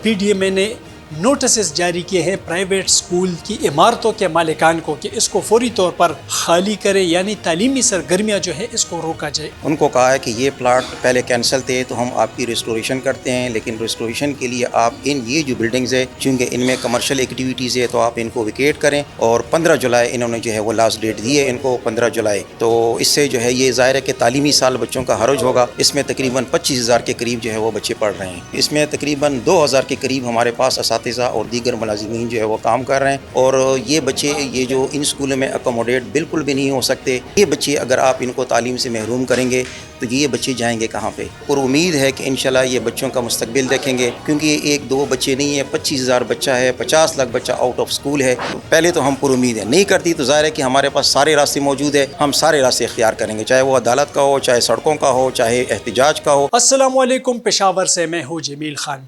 P D M اے نے notices جاری کیے ہیں پرائیویٹ اسکول کی عمارتوں کے مالکان کو کہ اس کو فوری طور پر خالی کرے، یعنی تعلیمی سرگرمیاں جو ہے اس کو روکا جائے۔ ان کو کہا ہے کہ یہ پلاٹ پہلے کینسل تھے تو ہم آپ کی ریسٹوریشن کرتے ہیں، لیکن ریسٹوریشن کے لیے آپ یہ جو بلڈنگز ہے چونکہ ان میں کمرشل ایکٹیویٹیز ہے تو آپ ان کو ویکیٹ کریں، اور 15 جولائی انہوں نے جو ہے وہ لاسٹ ڈیٹ دی ہے ان کو 15 جولائی۔ تو اس سے جو ہے یہ ظاہر ہے کہ تعلیمی سال بچوں کا حرج ہوگا۔ اس میں تقریباً 25,000 کے قریب جو ہے وہ بچے پڑھ رہے ہیں، اس میں تقریباً 2,000 کے قریب ہمارے پاس اساتذہ اور دیگر ملازمین جو ہے وہ کام کر رہے ہیں، اور یہ بچے یہ جو ان اسکولوں میں اکوموڈیٹ بالکل بھی نہیں ہو سکتے۔ یہ بچے اگر آپ ان کو تعلیم سے محروم کریں گے تو یہ بچے جائیں گے کہاں پہ؟ اور امید ہے کہ انشاءاللہ یہ بچوں کا مستقبل دیکھیں گے، کیونکہ یہ 1-2 بچے نہیں ہیں، 25,000 بچہ ہے، 50 لاکھ بچہ آؤٹ آف اسکول ہے۔ پہلے تو ہم پر امید ہیں، نہیں کرتی تو ظاہر ہے کہ ہمارے پاس سارے راستے موجود ہیں، ہم سارے راستے اختیار کریں گے، چاہے وہ عدالت کا ہو، چاہے سڑکوں کا ہو، چاہے احتجاج کا ہو۔ السلام علیکم، پشاور سے میں ہوں جمیل خان۔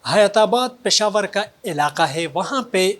حیات آباد پشاور کا علاقہ ہے، وہاں پہ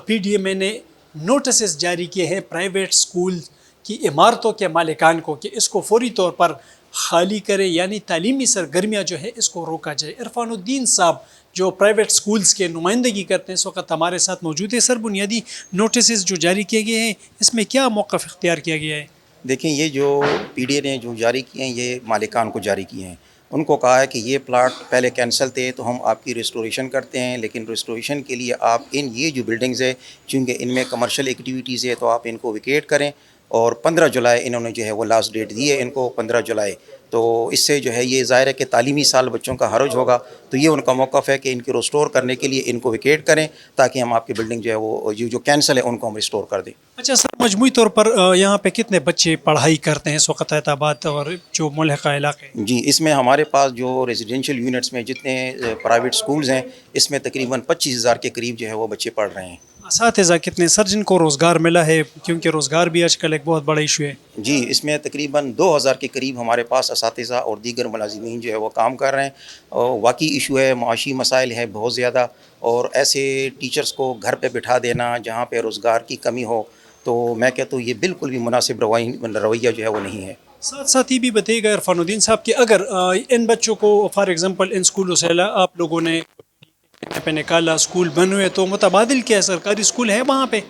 پی ڈی ایم اے نے نوٹسز جاری کیے ہیں پرائیویٹ اسکول کی عمارتوں کے مالکان کو کہ اس کو فوری طور پر خالی کرے، یعنی تعلیمی سرگرمیاں جو ہے اس کو روکا جائے۔ عرفان الدین صاحب جو پرائیویٹ اسکولز کے نمائندگی کرتے ہیں اس وقت ہمارے ساتھ موجود ہے۔ سر، بنیادی نوٹسز جو جاری کیے گئے ہیں اس میں کیا موقف اختیار کیا گیا ہے؟ دیکھیں، یہ جو پی ڈی اے نے جو جاری کیے ہیں یہ مالکان کو جاری کیے ہیں۔ ان کو کہا ہے کہ یہ پلاٹ پہلے کینسل تھے تو ہم آپ کی ریسٹوریشن کرتے ہیں، لیکن ریسٹوریشن کے لیے آپ یہ جو بلڈنگز ہے چونکہ ان میں کمرشل ایکٹیویٹیز ہے تو آپ ان کو ویکیٹ کریں، اور 15 جولائی انہوں نے جو ہے وہ لاسٹ ڈیٹ دی ہے ان کو 15 جولائی۔ تو اس سے جو ہے یہ ظاہر ہے کہ تعلیمی سال بچوں کا حرج ہوگا، تو یہ ان کا موقف ہے کہ ان کو ریسٹور کرنے کے لیے ان کو ویکیٹ کریں تاکہ ہم آپ کی بلڈنگ جو ہے وہ جو کینسل ہے ان کو ہم ریسٹور کر دیں۔ اچھا سر، مجموعی طور پر یہاں پہ کتنے بچے پڑھائی کرتے ہیں اس وقت حیات آباد اور جو ملحقہ علاقے؟ جی، اس میں ہمارے پاس جو ریزیڈینشیل یونٹس میں جتنے پرائیویٹ سکولز ہیں اس میں تقریباً 25,000 کے قریب جو ہے وہ بچے پڑھ رہے ہیں۔ اساتذہ کتنے سر جن کو روزگار ملا ہے، کیونکہ روزگار بھی آج کل ایک بہت بڑا ایشو ہے؟ جی، اس میں تقریباً 2,000 کے قریب ہمارے پاس اساتذہ اور دیگر ملازمین جو ہے وہ کام کر رہے ہیں، اور واقعی ایشو ہے، معاشی مسائل ہے بہت زیادہ، اور ایسے ٹیچرز کو گھر پہ بٹھا دینا جہاں پہ روزگار کی کمی ہو، تو میں کہتا ہوں یہ بالکل بھی مناسب رویہ جو ہے وہ نہیں ہے۔ ساتھ ساتھ یہ بھی بتائیے گا عرفان الدین صاحب کہ اگر ان بچوں کو فار ایگزامپل ان اسکولوں سے آپ لوگوں نے پہ نکالا، اسکول بن ہوئے، تو متبادل کیا ہے؟ سرکاری اسکول ہے وہاں پہ؟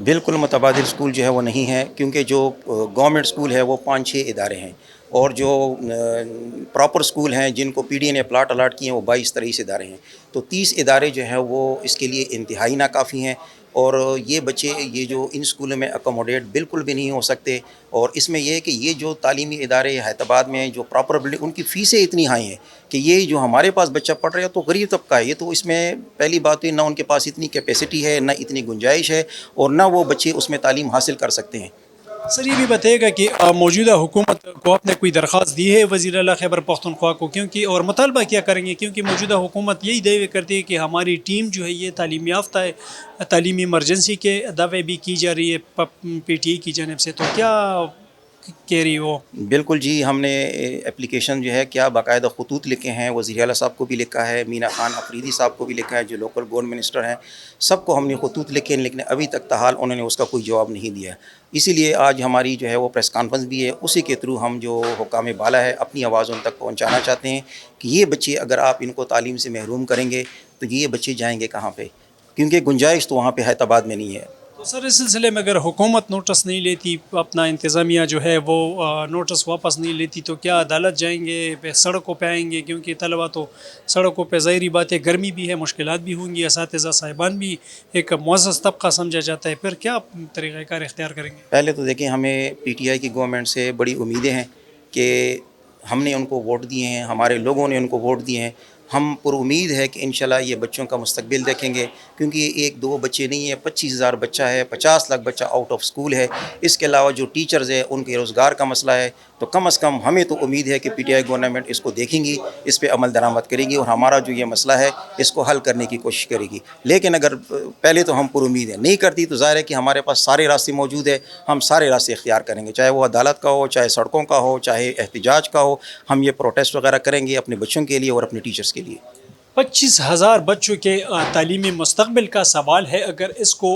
بالکل متبادل اسکول جو ہے وہ نہیں ہے، کیونکہ جو گورنمنٹ اسکول ہے وہ 5-6 ادارے ہیں، اور جو پراپر اسکول ہیں جن کو پی ڈی اے نے پلاٹ الاٹ کیے ہیں وہ 22-23 ادارے ہیں، تو 30 ادارے جو ہیں وہ اس کے لیے انتہائی ناکافی ہیں، اور یہ بچے یہ جو ان اسکولوں میں اکوموڈیٹ بالکل بھی نہیں ہو سکتے۔ اور اس میں یہ ہے کہ یہ جو تعلیمی ادارے حیات آباد میں جو پراپر بلڈنگ، ان کی فیسیں اتنی ہائی ہیں کہ یہ جو ہمارے پاس بچہ پڑھ رہا ہے تو غریب طبقہ ہے، یہ تو اس میں پہلی بات ہے نہ ان کے پاس اتنی کیپیسٹی ہے، نہ اتنی گنجائش ہے، اور نہ وہ بچے اس میں تعلیم حاصل کر سکتے ہیں۔ سر یہ بھی بتائیے گا کہ موجودہ حکومت کو آپ نے کوئی درخواست دی ہے وزیر اعلیٰ خیبر پختونخوا کو، کیونکہ اور مطالبہ کیا کریں گے؟ کیونکہ موجودہ حکومت یہی دعوے کرتی ہے کہ ہماری ٹیم جو ہے یہ تعلیم یافتہ ہے، تعلیمی ایمرجنسی کے دعوے بھی کی جا رہی ہے پی ٹی اے کی جانب سے، تو کیا کہہ رہی ہو؟ بالکل جی، ہم نے اپلیکیشن جو ہے کیا باقاعدہ خطوط لکھے ہیں، وزیر اعلیٰ صاحب کو بھی لکھا ہے، مینا خان افریدی صاحب کو بھی لکھا ہے جو لوکل گورنمنٹ منسٹر ہیں، سب کو ہم نے خطوط لکھے ہیں، لیکن ابھی تک تاحال انہوں نے اس کا کوئی جواب نہیں دیا۔ اسی لیے آج ہماری جو ہے وہ پریس کانفرنس بھی ہے، اسی کے تھرو ہم جو حکام بالا ہے اپنی آواز ان تک پہنچانا چاہتے ہیں کہ یہ بچے اگر آپ ان کو تعلیم سے محروم کریں گے تو یہ بچے جائیں گے کہاں پہ؟ کیونکہ گنجائش تو وہاں پہ حیات آباد میں نہیں ہے۔ تو سر اس سلسلے میں اگر حکومت نوٹس نہیں لیتی، اپنا انتظامیہ جو ہے وہ نوٹس واپس نہیں لیتی، تو کیا عدالت جائیں گے، سڑکوں پہ آئیں گے؟ کیونکہ طلبہ تو سڑکوں پہ ظاہری بات ہے، گرمی بھی ہے، مشکلات بھی ہوں گی، اساتذہ صاحبان بھی ایک معزز طبقہ سمجھا جاتا ہے، پھر کیا طریقہ کار اختیار کریں گے؟ پہلے تو دیکھیں، ہمیں پی ٹی آئی کی گورنمنٹ سے بڑی امیدیں ہیں کہ ہم نے ان کو ووٹ دیے ہیں، ہمارے لوگوں نے ان کو ووٹ دیے ہیں، ہم پر امید ہے کہ انشاءاللہ یہ بچوں کا مستقبل دیکھیں گے، کیونکہ یہ 1-2 بچے نہیں ہیں، 25,000 بچہ ہے، 50 لاکھ بچہ آؤٹ آف اسکول ہے، اس کے علاوہ جو ٹیچرز ہیں ان کے روزگار کا مسئلہ ہے، تو کم از کم ہمیں تو امید ہے کہ پی ٹی آئی گورنمنٹ اس کو دیکھیں گی، اس پہ عمل درآمد کرے گی، اور ہمارا جو یہ مسئلہ ہے اس کو حل کرنے کی کوشش کرے گی۔ لیکن اگر پہلے تو ہم پر امید ہیں، نہیں کرتی تو ظاہر ہے کہ ہمارے پاس سارے راستے موجود ہیں، ہم سارے راستے اختیار کریں گے، چاہے وہ عدالت کا ہو، چاہے سڑکوں کا ہو، چاہے احتجاج کا ہو، ہم یہ پروٹیسٹ وغیرہ کریں گے اپنے بچوں کے لیے اور اپنے ٹیچرز کے لیے۔ 25,000 بچوں کے تعلیمی مستقبل کا سوال ہے، اگر اس کو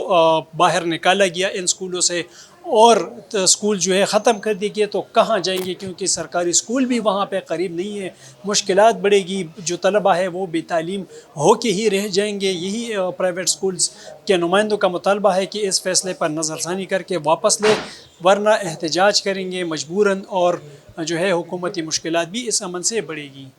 باہر نکالا گیا ان اسکولوں سے اور اسکول جو ہے ختم کر دی گئے تو کہاں جائیں گے، کیونکہ سرکاری اسکول بھی وہاں پہ قریب نہیں ہے، مشکلات بڑھے گی، جو طلبہ ہے وہ بے تعلیم ہو کے ہی رہ جائیں گے۔ یہی پرائیویٹ اسکولز کے نمائندوں کا مطالبہ ہے کہ اس فیصلے پر نظر ثانی کر کے واپس لے، ورنہ احتجاج کریں گے مجبوراً، اور جو ہے حکومتی مشکلات بھی اس امن سے بڑھے گی۔